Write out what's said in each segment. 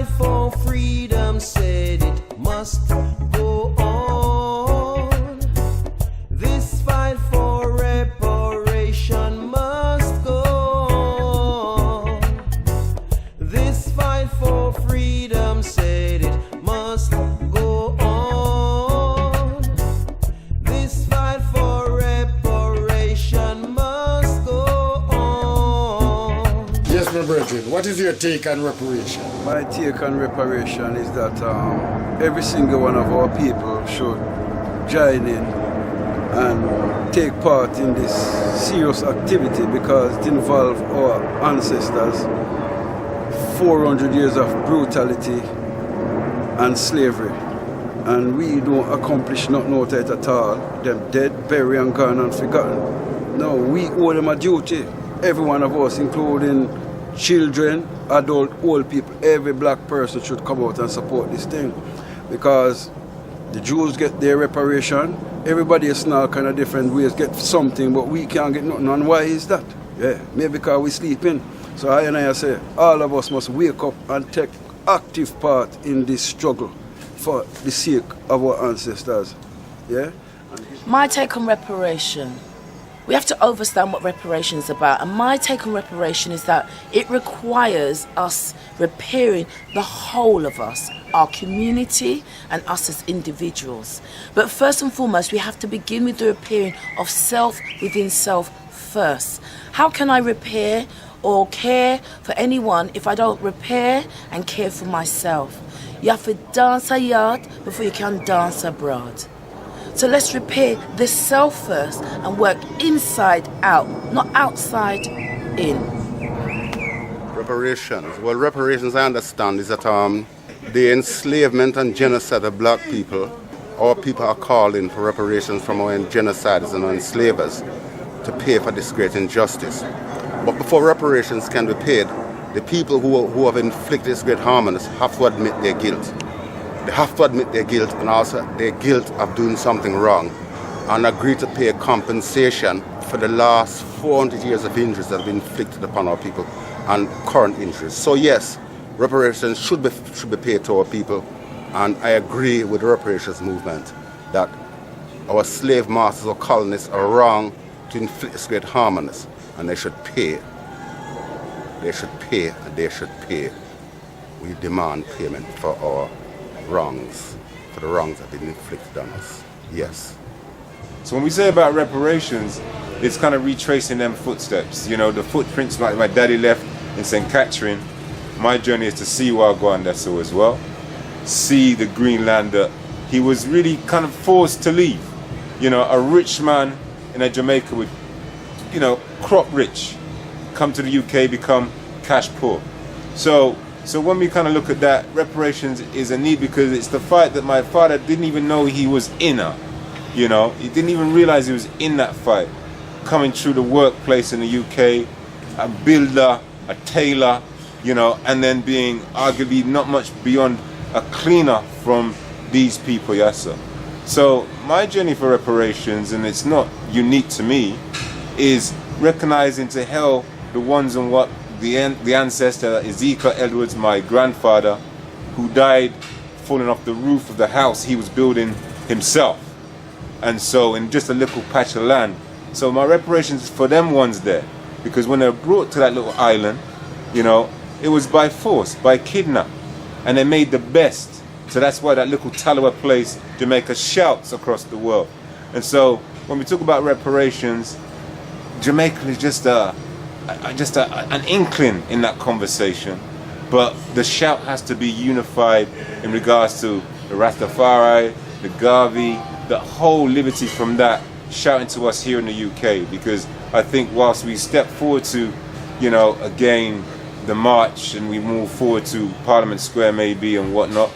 fight for freedom said it must go on. This fight for reparation must go on. This fight for freedom said it must go on. This fight for reparation must go on. Yes, my brethren, what is your take on reparation? My take on reparation is that every single one of our people should join in and take part in this serious activity because it involves our ancestors, 400 years of brutality and slavery. And we don't accomplish nothing out of it at all. Them dead, buried and gone and forgotten. No, we owe them a duty. Every one of us, including children, adult, old people, every black person should come out and support this thing. Because the Jews get their reparation, everybody is now kind of different ways, get something, but we can't get nothing. And why is that? Yeah, maybe because we sleeping. So I say, all of us must wake up and take active part in this struggle for the sake of our ancestors. Yeah? My take on reparation. We have to understand what reparation is about, and my take on reparation is that it requires us repairing the whole of us, our community and us as individuals. But first and foremost, we have to begin with the repairing of self within self first. How can I repair or care for anyone if I don't repair and care for myself? You have to dance a yard before you can dance abroad. So let's repair the self first and work inside out, not outside in. Reparations. Well, reparations, I understand, is that the enslavement and genocide of black people, our people are calling for reparations from our genocides and our enslavers to pay for this great injustice. But before reparations can be paid, the people who have inflicted this great harm on us have to admit their guilt. They have to admit their guilt and also their guilt of doing something wrong and agree to pay compensation for the last 400 years of injuries that have been inflicted upon our people and current injuries. So yes, reparations should be paid to our people, and I agree with the reparations movement that our slave masters or colonists are wrong to inflict this great harm on us, and they should pay. They should pay, and they should pay. We demand payment for our wrongs, for the wrongs that have been inflicted on us. Yes. So when we say about reparations, it's kind of retracing them footsteps. You know, the footprints like my daddy left in St. Catherine. My journey is to see Wagwandaso as well. See the green land that he was really kind of forced to leave. You know, a rich man in Jamaica would, you know, crop rich, come to the UK, become cash poor. So when we kind of look at that, reparations is a need because it's the fight that my father didn't even know he was in. You know, he didn't even realize he was in that fight. Coming through the workplace in the UK, a builder, a tailor, you know, and then being arguably not much beyond a cleaner from these people, yes sir. So my journey for reparations, and it's not unique to me, is recognizing to hell the ones and what the ancestor Ezekiel Edwards, my grandfather, who died falling off the roof of the house he was building himself, and so in just a little patch of land. So my reparations is for them ones there, because when they were brought to that little island, you know, it was by force, by kidnap, and they made the best. So that's why that little Talawa place, Jamaica, shouts across the world. And so when we talk about reparations, Jamaica is just an inkling in that conversation, but the shout has to be unified in regards to the Rastafari, the Garvey, the whole liberty from that shouting to us here in the UK, because I think whilst we step forward to, you know, again the march and we move forward to Parliament Square maybe and whatnot,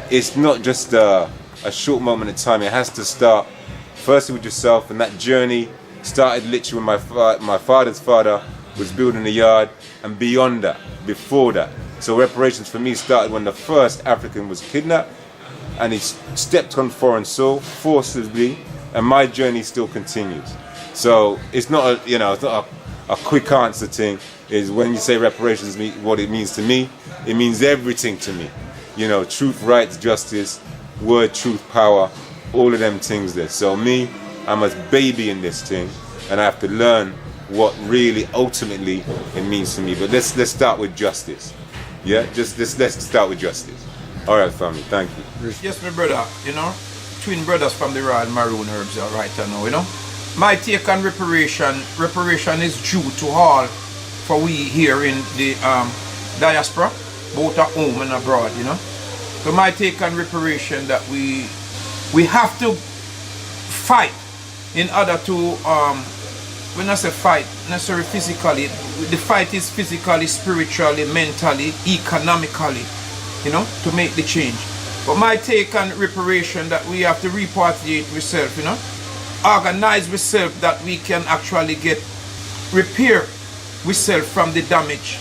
it's not just a short moment in time. It has to start firstly with yourself, and that journey started literally when my father's father was building a yard, and beyond that, before that. So reparations for me started when the first African was kidnapped and he stepped on foreign soil forcibly, and my journey still continues. So it's not a a quick answer thing is when you say reparations, what it means to me, it means everything to me. You know, truth, rights, justice, word, truth, power, all of them things there. So me, I'm a baby in this thing, and I have to learn what really ultimately it means to me. But let's start with justice. Yeah, let's start with justice. All right, family, thank you. Yes, my brother, you know, twin brothers from the Royal Maroon Herbs are right now, you know. My take on reparation is due to all for we here in the diaspora, both at home and abroad, you know. So my take on reparation that we have to fight in order to when I say fight, necessarily physically, the fight is physically, spiritually, mentally, economically, you know, to make the change. But my take on reparation that we have to repatriate ourselves, you know, organize ourselves that we can actually get repair ourselves from the damage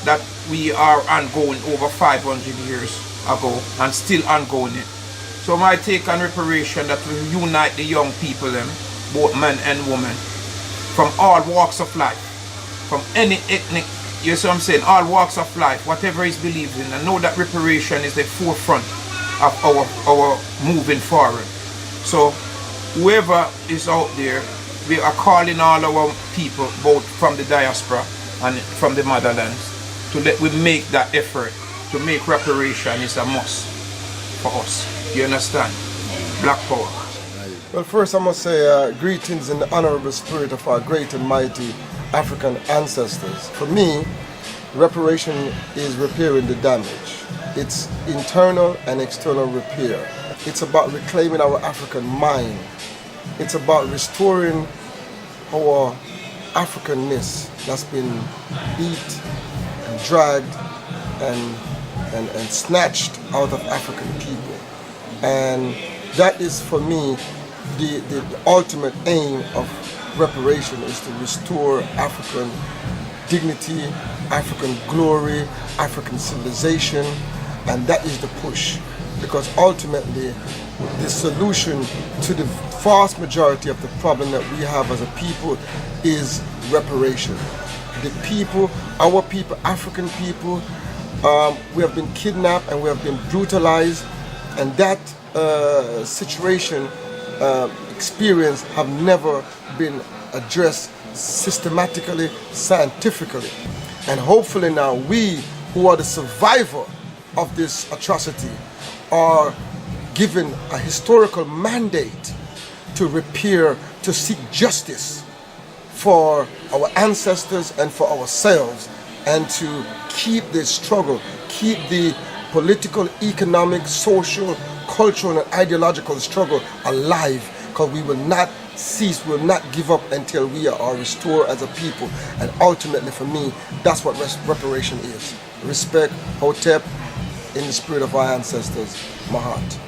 that we are ongoing over 500 years ago and still ongoing it. So my take on reparation that we unite the young people, them, both men and women, from all walks of life, from any ethnic, you see what I'm saying, all walks of life, whatever is believed in, and know that reparation is the forefront of our moving forward. So whoever is out there, we are calling all our people, both from the diaspora and from the motherlands, to let we make that effort to make reparation is a must for us. You understand? Black power. Well, first I must say greetings in the honorable spirit of our great and mighty African ancestors. For me, reparation is repairing the damage. It's internal and external repair. It's about reclaiming our African mind. It's about restoring our Africanness that's been beat and dragged and snatched out of African people. And that is, for me, the ultimate aim of reparation is to restore African dignity, African glory, African civilization, and that is the push. Because ultimately, the solution to the vast majority of the problem that we have as a people is reparation. The people, our people, African people, we have been kidnapped and we have been brutalized, and that situation, experience have never been addressed systematically, scientifically. And hopefully now we, who are the survivor of this atrocity, are given a historical mandate to repair, to seek justice for our ancestors and for ourselves, and to keep the struggle, keep the political, economic, social, cultural and ideological struggle alive, because we will not cease, we will not give up until we are restored as a people. And ultimately for me, that's what reparation is. Respect, Hotep, in the spirit of our ancestors, Mahat.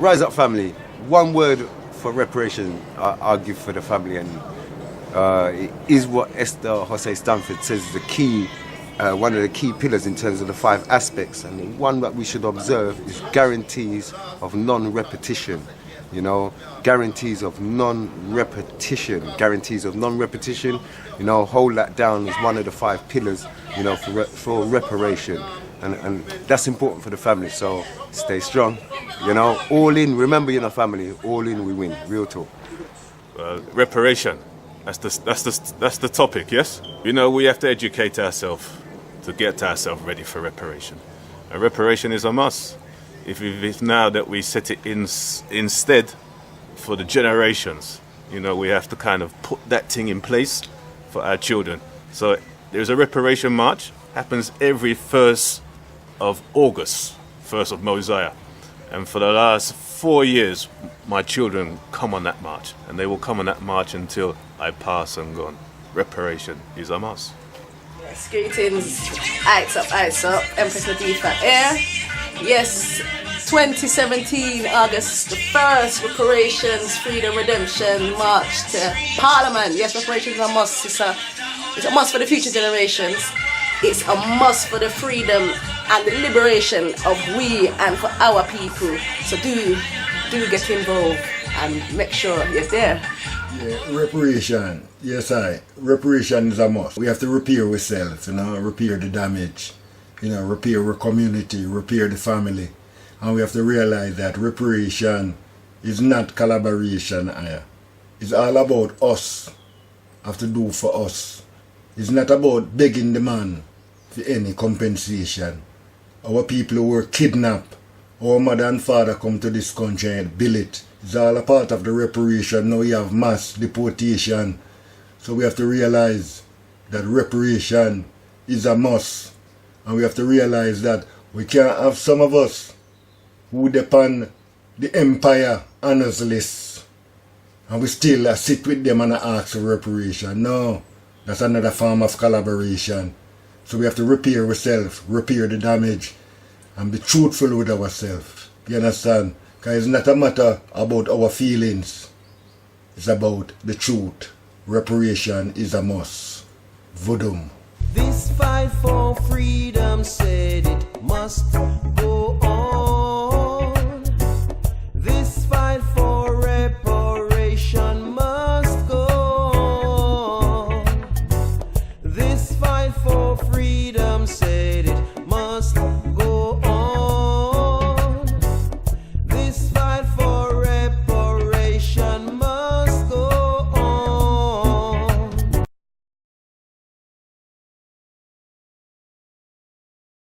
Rise up, family. One word for reparation I'll give for the family, and it is what Esther Jose Stanford says is the key, one of the key pillars in terms of the 5 aspects. And the one that we should observe is guarantees of non-repetition. You know, guarantees of non-repetition. Guarantees of non-repetition. You know, hold that down as one of the 5 pillars, you know, for reparation. And that's important for the family, so stay strong, you know, all in, remember, you know, family, all in we win, real talk. Reparation, that's the topic, yes? You know, we have to educate ourselves to get ourselves ready for reparation. And reparation is a must. If now that we set it instead for the generations, you know, we have to kind of put that thing in place for our children. So there's a reparation march, happens every 1st of August, 1st of Mosiah, and for the last 4 years my children come on that march, and they will come on that march until I pass and gone. Reparation is a must. Yes, greetings, Ice up, Empress Latifa Air. Yes, 2017 August the 1st, Reparations, Freedom, Redemption March to Parliament. Yes, reparations are a must. It's a must for the future generations. It's a must for the freedom and the liberation of we and for our people. So do get involved and make sure you're there. Yeah, reparation. Yes, reparation is a must. We have to repair ourselves, repair the damage, repair our community, repair the family. And we have to realize that reparation is not collaboration. It's all about us. Have to do for us. It's not about begging the man for any compensation. Our people who were kidnapped, our mother and father come to this country and build it. It's all a part of the reparation. Now we have mass deportation. So we have to realize that reparation is a must. And we have to realize that we can't have some of us who depend the empire honors list and we still sit with them and ask for reparation. No, that's another form of collaboration. So we have to repair ourselves, repair the damage, and be truthful with ourselves. You understand? Because it's not a matter about our feelings. It's about the truth. Reparation is a must. Vodum. This fight for freedom said it must